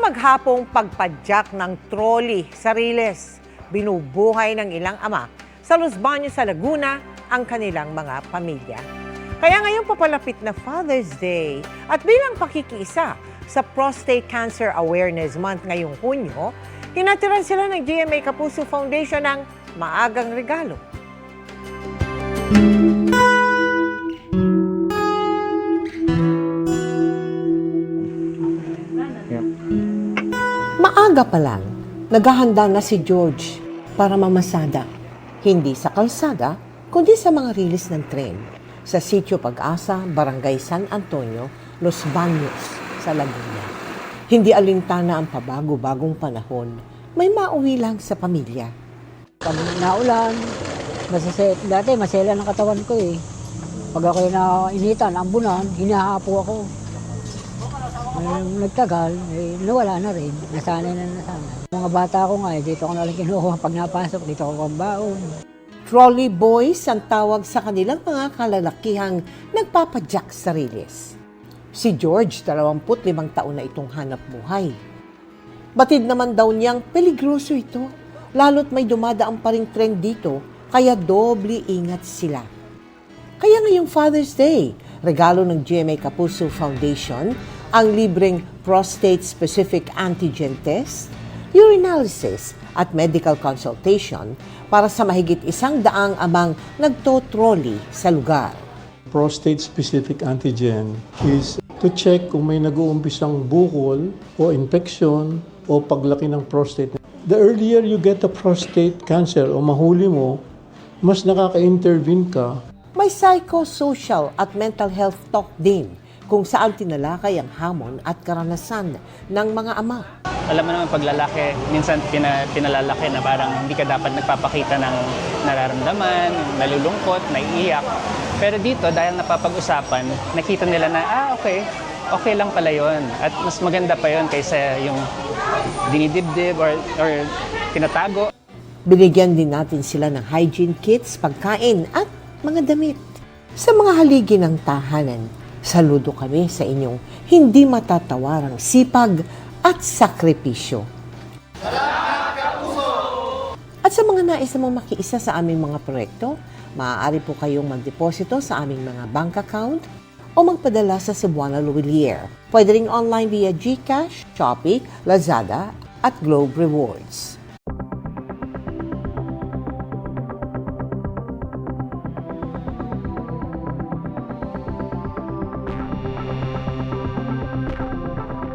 maghapong pagpadyak ng trolley sa Riles, binubuhay ng ilang ama sa Los Baños sa Laguna ang kanilang mga pamilya. Kaya ngayong papalapit na Father's Day at bilang pakikiisa sa Prostate Cancer Awareness Month ngayong Hunyo, hinatiran sila ng GMA Kapuso Foundation ng maagang regalo. Maaga pa lang, naghahanda na si George para mamasada. Hindi sa kalsada, kundi sa mga rilis ng tren sa Sitio Pag-asa, Barangay San Antonio, Los Baños, sa Laguna. Hindi alintana ang pabago-bagong panahon, may mauwi lang sa pamilya. Pag naulan, dati masela ng katawan ko eh. Pag ako'y nainitan, ambunan, hinahapo ako. Nagtagal, nawala na rin. Nasanay na nasanay. Mga bata ko nga, dito ko nalang kinuha. Pag napasok, dito ko pambaon. Trolley boys ang tawag sa kanilang mga kalalakihang nagpapadyak sa riles. Si George, 25 taon na itong hanap buhay. Batid naman daw niyang peligroso ito, lalo't may dumadaang pa ring tren dito, kaya doble ingat sila. Kaya ngayong Father's Day, regalo ng GMA Kapuso Foundation, ang libreng prostate-specific antigen test, urinalysis at medical consultation para sa mahigit 100 amang nagtotrolley sa lugar. Prostate-specific antigen is to check kung may nag-uumpisang bukol o infection o paglaki ng prostate. The earlier you get a prostate cancer o mahuli mo, mas nakaka-intervene ka. May psychosocial at mental health talk din kung saan tinalakay ang hamon at karanasan ng mga ama. Alam mo naman pag lalaki, minsan pinalalaki na parang hindi ka dapat nagpapakita ng nararamdaman, nalulungkot, naiiyak. Pero dito, dahil napapag-usapan, nakita nila na, okay lang pala yun. At mas maganda pa yun kaysa yung dinidibdib or tinatago. Binigyan din natin sila ng hygiene kits, pagkain at mga damit. Sa mga haligi ng tahanan, saludo kami sa inyong hindi matatawarang sipag at sakripisyo. Salamat, Kapuso! At sa mga nais namang makiisa sa aming mga proyekto, maaari po kayong magdeposito sa aming mga bank account o magpadala sa Cebuana Luwilier. Pwede ring online via GCash, Shopee, Lazada at Globe Rewards.